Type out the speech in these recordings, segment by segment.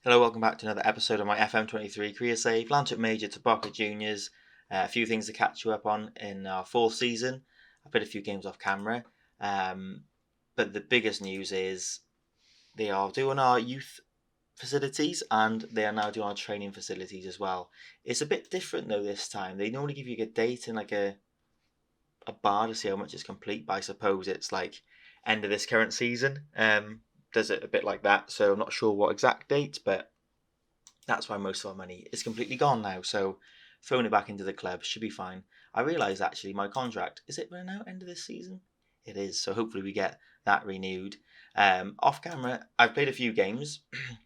Hello, welcome back to another episode of my FM23 career save. Llantwit Major to Boca Juniors. A few things to catch you up on in our fourth season. I played a few games off camera, but the biggest news is they are doing our youth facilities and they are now doing our training facilities as well. It's a bit different though this time. They normally give you a date and like a bar to see how much is complete, but I suppose it's like end of this current season. Does it a bit like that, so I'm not sure what exact date, but that's why most of our money is completely gone now. So throwing it back into the club should be fine. I realise actually my contract, is it running out end of this season? It is, so hopefully we get that renewed. Off camera, I've played a few games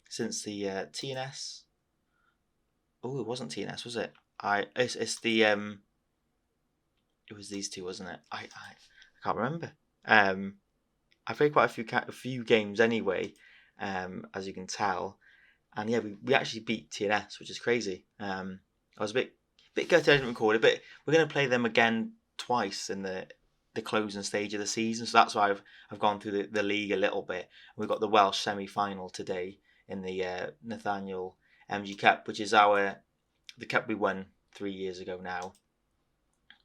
since the TNS. Oh, it wasn't TNS, was it? It's the it was these two, wasn't it? I can't remember. I played quite a few games anyway, as you can tell, and yeah, we actually beat TNS, which is crazy. I was a bit gutted I didn't record it, but we're going to play them again twice in the closing stage of the season, so that's why I've gone through the league a little bit. We've got the Welsh semi-final today in the Nathaniel MG Cup, which is the cup we won 3 years ago now.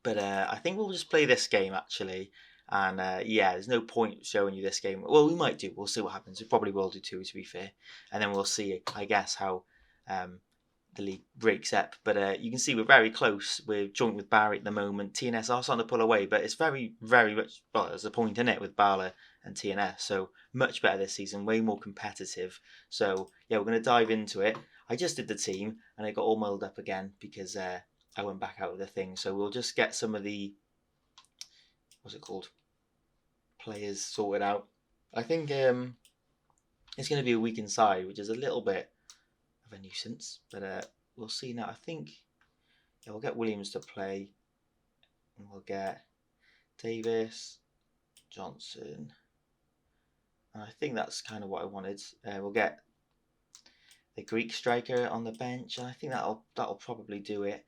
But I think we'll just play this game actually. And yeah, there's no point showing you this game. Well, we might do. We'll see what happens. We probably will do too, to be fair. And then we'll see, I guess, how the league breaks up. But you can see we're very close. We're joint with Barry at the moment. TNS are starting to pull away, but it's very, very much, well, there's a point in it with Bala and TNS. So much better this season, way more competitive. So yeah, we're going to dive into it. I just did the team and I got all muddled up again because I went back out of the thing. So we'll just get some of the, what's it called, players sorted out. I think it's going to be a weak inside, which is a little bit of a nuisance, but we'll see now. I think we'll get Williams to play, and we'll get Davis, Johnson, and I think that's kind of what I wanted. We'll get the Greek striker on the bench, and I think that'll probably do it.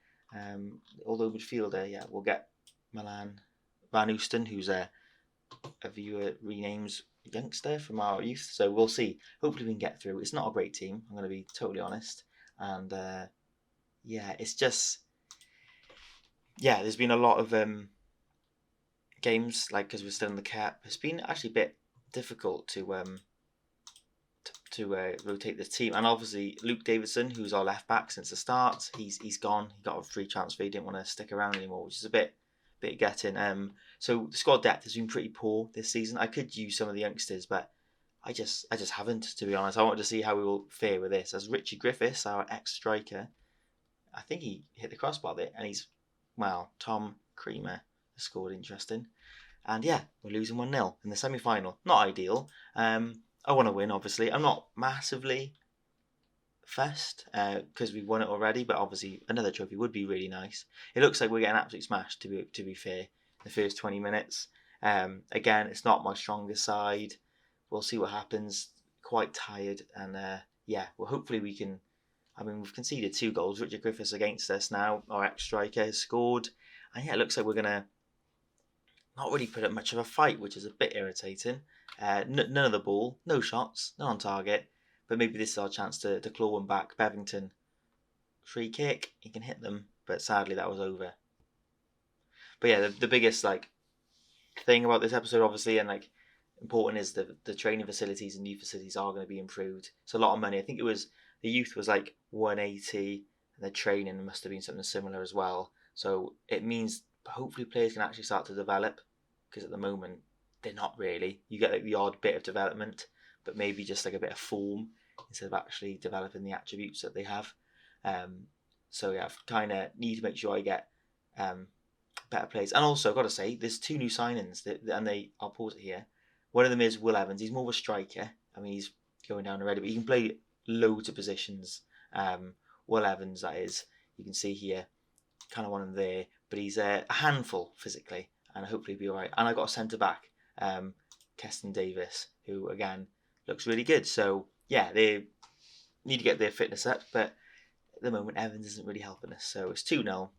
Although midfielder, yeah, we'll get Milan Van Oosten, who's a viewer renames youngster from our youth, so we'll see. Hopefully we can get through. It's not a great team, I'm going to be totally honest, and yeah, it's just, yeah, there's been a lot of games, like, because we're still in the cap. It's been actually a bit difficult to rotate the team, and obviously Luke Davidson, who's our left back since the start, he's gone. He got a free transfer. He didn't want to stick around anymore, which is a bit gutting. So the squad depth has been pretty poor this season. I could use some of the youngsters, but I just haven't, to be honest. I wanted to see how we will fare with this. As Richie Griffiths, our ex-striker, I think he hit the crossbar there, and Tom Creamer has scored, interesting. And yeah, we're losing 1-0 in the semi-final. Not ideal. I want to win, obviously. I'm not massively fussed because we've won it already, but obviously another trophy would be really nice. It looks like we're getting absolutely smashed, to be fair, the first 20 minutes. Again, it's not my strongest side. We'll see what happens. Quite tired, and yeah, well, hopefully we can. I mean, we've conceded 2 goals. Richard Griffiths against us now. Our ex-striker has scored, and yeah, it looks like we're gonna not really put up much of a fight, which is a bit irritating. None of the ball, no shots, none on target. But maybe this is our chance to claw one back. Bevington, free kick, he can hit them, but sadly that was over. But yeah, the biggest thing about this episode, obviously, and important, is the training facilities and youth facilities are going to be improved. It's a lot of money. I think it was the youth was like 180, and the training must have been something similar as well. So it means hopefully players can actually start to develop, because at the moment they're not really. You get the odd bit of development, but maybe just a bit of form instead of actually developing the attributes that they have. So yeah, I kind of need to make sure I get better players. And also, I've got to say, there's 2 new signings, I'll pause it here. One of them is Will Evans. He's more of a striker. I mean, he's going down already, but he can play loads of positions. Will Evans, that is. You can see here, kind of one of them there, but he's a handful physically, and hopefully he'll be all right. And I got a centre-back, Keston Davis, who, again, looks really good. So, yeah, they need to get their fitness up, but at the moment, Evans isn't really helping us. So it's 2-0.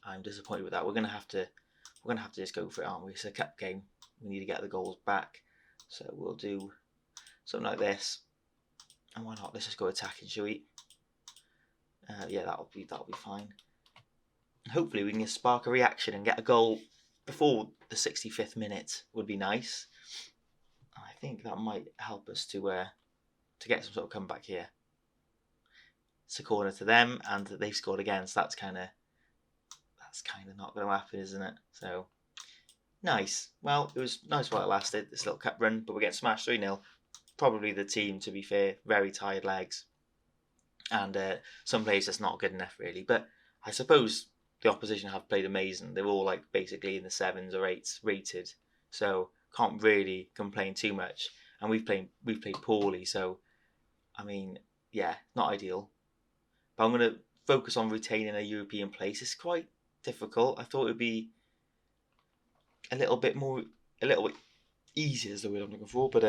I'm disappointed with that. We're gonna have to just go for it, aren't we? It's a cup game. We need to get the goals back. So we'll do something like this. And why not? Let's just go attacking, shall we? Yeah, that'll be fine. And hopefully we can spark a reaction and get a goal before the 65th minute. Would be nice. I think that might help us to get some sort of comeback here. It's a corner to them, and they've scored again. So that's kind of not going to happen, isn't it? So nice. Well, it was nice while it lasted, this little cup run, but we're getting smashed 3-0. Probably the team, to be fair, very tired legs, and some players just not good enough really. But I suppose the opposition have played amazing. They're all like basically in the 7s or 8s rated, so can't really complain too much. And we've played poorly, so I mean, yeah, not ideal. But I'm going to focus on retaining a European place. It's quite difficult. I thought it would be a little bit easier is the word I'm looking for, but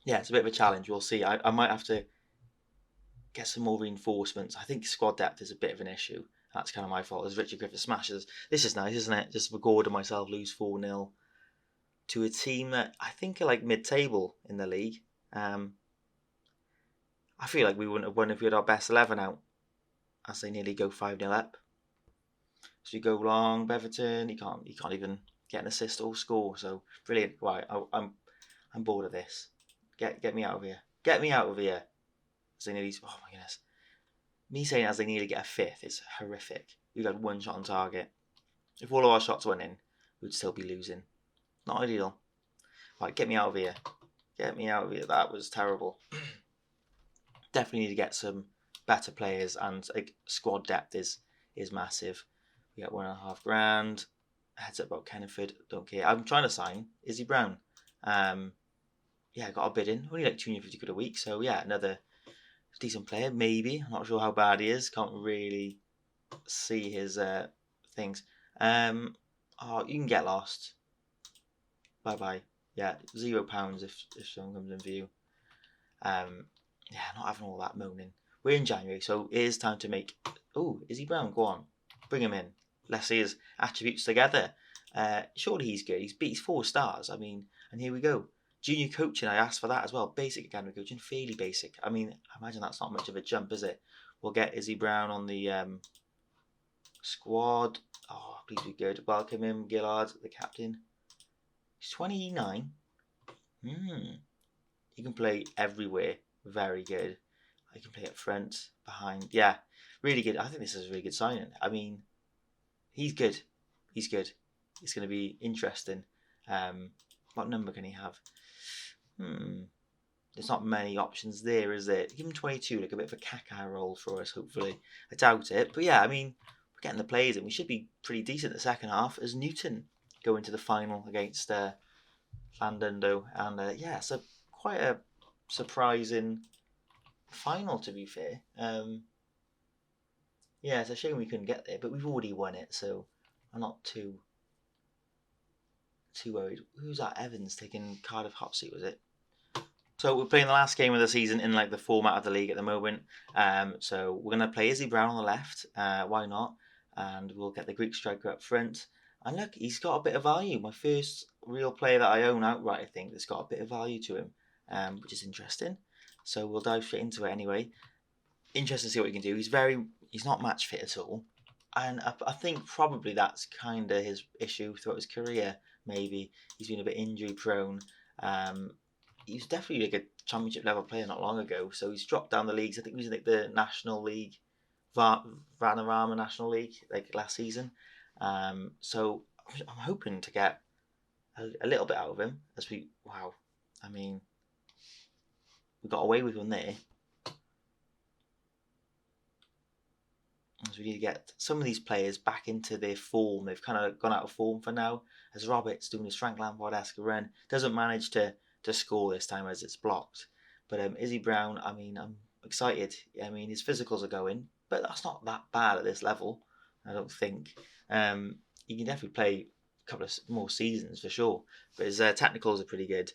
yeah, it's a bit of a challenge. We'll see. I might have to get some more reinforcements. I think squad depth is a bit of an issue. That's kind of my fault. As Richard Griffith smashes. This is nice, isn't it? Just recording myself lose 4-0 to a team that I think are like mid-table in the league. I feel like we wouldn't have won if we had our best 11 out, as they nearly go 5-0 up. So you go long, Beverton. He can't even get an assist or score. So brilliant. Right, I'm bored of this. Get me out of here. Get me out of here. As they nearly. Oh my goodness. Me saying as they nearly get a 5th is horrific. We've had one shot on target. If all of our shots went in, we'd still be losing. Not ideal. Right, get me out of here. Get me out of here. That was terrible. Definitely need to get some better players, and like, squad depth is massive. We got $1.5 grand. Heads up about Kenneford. Don't care. I'm trying to sign Izzy Brown. Yeah, I got a bid in. Only like £250 a week. So yeah, another decent player. Maybe. I'm not sure how bad he is. Can't really see his things. Oh, you can get lost. Bye bye. Yeah, £0 if someone comes in for you. Yeah, not having all that moaning. We're in January, so it is time to make. Oh, Izzy Brown, go on, bring him in. Let's see his attributes together. Surely he's good. He's 4 stars. I mean, and here we go. Junior coaching, I asked for that as well. Basic academy coaching, fairly basic. I mean, I imagine that's not much of a jump, is it? We'll get Izzy Brown on the squad. Oh, please be good. Welcome him, Gillard, the captain. He's 29. He can play everywhere. Very good. I can play up front, behind. Yeah, really good. I think this is a really good signing. I mean, he's good. He's good. It's going to be interesting. What number can he have? There's not many options there, is there? Give him 22, like a bit of a caca role for us, hopefully. I doubt it. But yeah, I mean, we're getting the players in. We should be pretty decent the second half as Newton go into the final against Llandundo. And yeah, so quite a surprising final, to be fair. Yeah, it's a shame we couldn't get there, but we've already won it, so I'm not too worried. Who's that? Evans taking Cardiff hot seat, was it? So we're playing the last game of the season in like the format of the league at the moment. So we're going to play Izzy Brown on the left. Why not? And we'll get the Greek striker up front. And look, he's got a bit of value. My first real player that I own outright, I think, that's got a bit of value to him, which is interesting. So we'll dive straight into it anyway. Interesting to see what he can do. He's not match fit at all. And I think probably that's kind of his issue throughout his career, maybe. He's been a bit injury prone. He was definitely like a championship level player not long ago. So he's dropped down the leagues. I think he was in like the National League, Vanarama National League, like last season. So I'm hoping to get a little bit out of him. Wow. I mean, we got away with one there. So we need to get some of these players back into their form. They've kind of gone out of form for now. As Roberts doing his Frank Llantwit-esque run, doesn't manage to score this time as it's blocked. But Izzy Brown, I mean, I'm excited. I mean, his physicals are going, but that's not that bad at this level, I don't think. He can definitely play a couple of more seasons for sure. But his technicals are pretty good.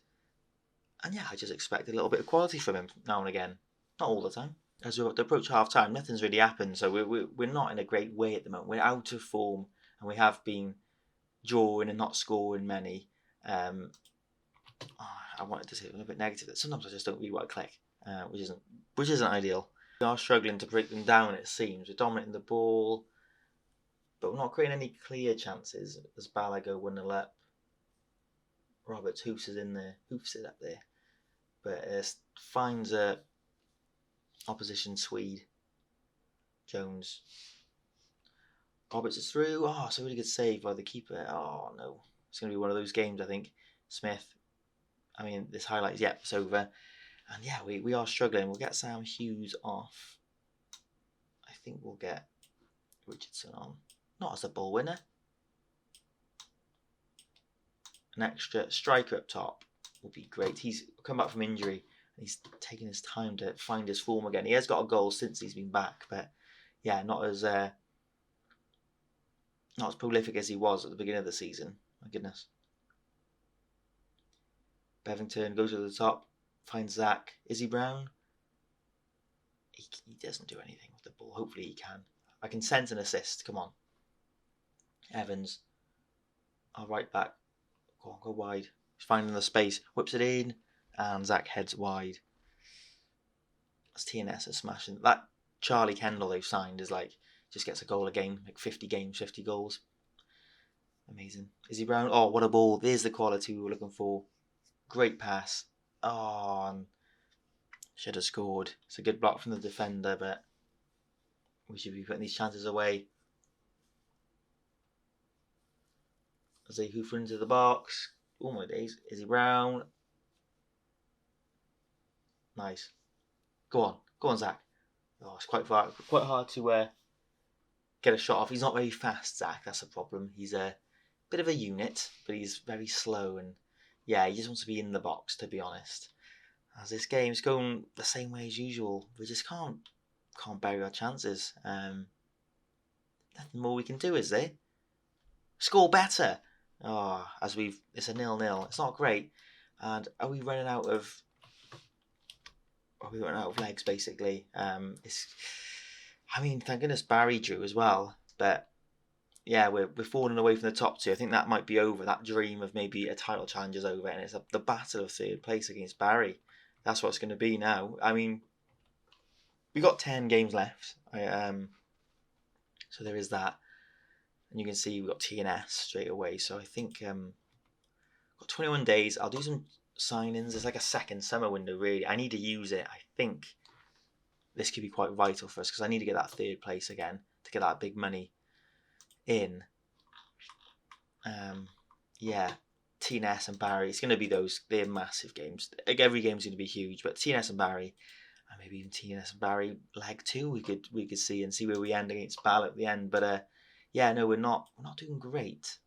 And yeah, I just expect a little bit of quality from him now and again. Not all the time. As we approach half time, nothing's really happened, so we're not in a great way at the moment. We're out of form, and we have been drawing and not scoring many. I I wanted to say a bit negative. That sometimes I just don't really want to click, which isn't ideal. We are struggling to break them down. It seems we're dominating the ball, but we're not creating any clear chances. As Balago 1-0 up, Roberts hoofs it up there, but finds a opposition Swede. Jones. Roberts is through. Oh, it's a really good save by the keeper. Oh no, it's going to be one of those games. I think Smith. I mean, this highlights. Yep, it's over. And yeah, we are struggling. We'll get Sam Hughes off. I think we'll get Richardson on. Not as a ball winner. An extra striker up top will be great. He's come back from injury and he's taking his time to find his form again. He has got a goal since he's been back, but yeah, not as prolific as he was at the beginning of the season. My goodness. Bevington goes to the top, finds Zach. Izzy Brown. He doesn't do anything with the ball. Hopefully he can. I can sense an assist. Come on. Evans. I'll right back. Go wide. He's finding the space. Whips it in. And Zach heads wide. That's TNS is smashing. That Charlie Kendall they've signed is like, just gets a goal a game. Like 50 games, 50 goals. Amazing. Izzy Brown. Oh, what a ball. There's the quality we were looking for. Great pass. Oh, and should have scored. It's a good block from the defender, but we should be putting these chances away. As they hoof into the box. Oh my days. Izzy Brown. Nice. Go on, Zach. Oh, it's quite hard to get a shot off. He's not very fast, Zach. That's a problem. He's a bit of a unit, but he's very slow, and yeah, he just wants to be in the box, to be honest. As this game's going the same way as usual, we just can't bury our chances. Nothing more we can do, is there? Score better. Oh, it's a 0-0. It's not great. And are we running out of legs, basically? Thank goodness Barry drew as well. But yeah, we're falling away from the top two. I think that might be over. That dream of maybe a title challenge is over, and it's the battle of third place against Barry. That's what it's going to be now. I mean, we got 10 games left. So there is that. And you can see we got TNS straight away. So I think got 21 days. I'll do some signings. It's like a second summer window, really. I need to use it. I think this could be quite vital for us because I need to get that third place again to get that big money in. TNS and Barry. It's going to be they're massive games. Like every game's going to be huge, but TNS and Barry, and maybe even TNS and Barry leg 2, we could see where we end against Ball at the end. But we're not doing great.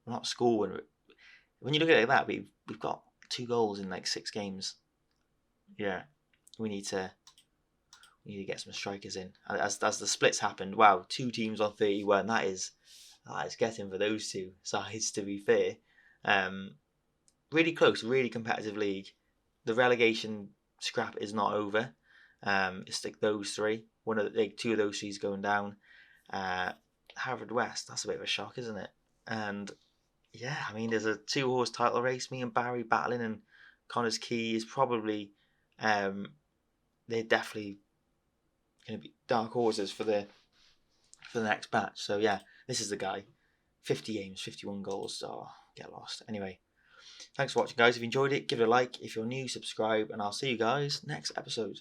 We're not scoring. When you look at it like that, we've got 2 goals in like 6 games. Yeah, we need to get some strikers in. As the splits happened, wow, 2 teams on 31. That is getting for those 2 sides, to be fair. Really close, really competitive league. The relegation scrap is not over. It's like those 3. 2 of those 3's going down. Harvard West, that's a bit of a shock, isn't it? And yeah, I mean, there's a 2-horse title race. Me and Barry battling, and Connors Key is probably they're definitely going to be dark horses for the next batch. So yeah, this is the guy. 50 games, 51 goals. Oh, get lost. Anyway, thanks for watching, guys. If you enjoyed it, give it a like. If you're new, subscribe, and I'll see you guys next episode.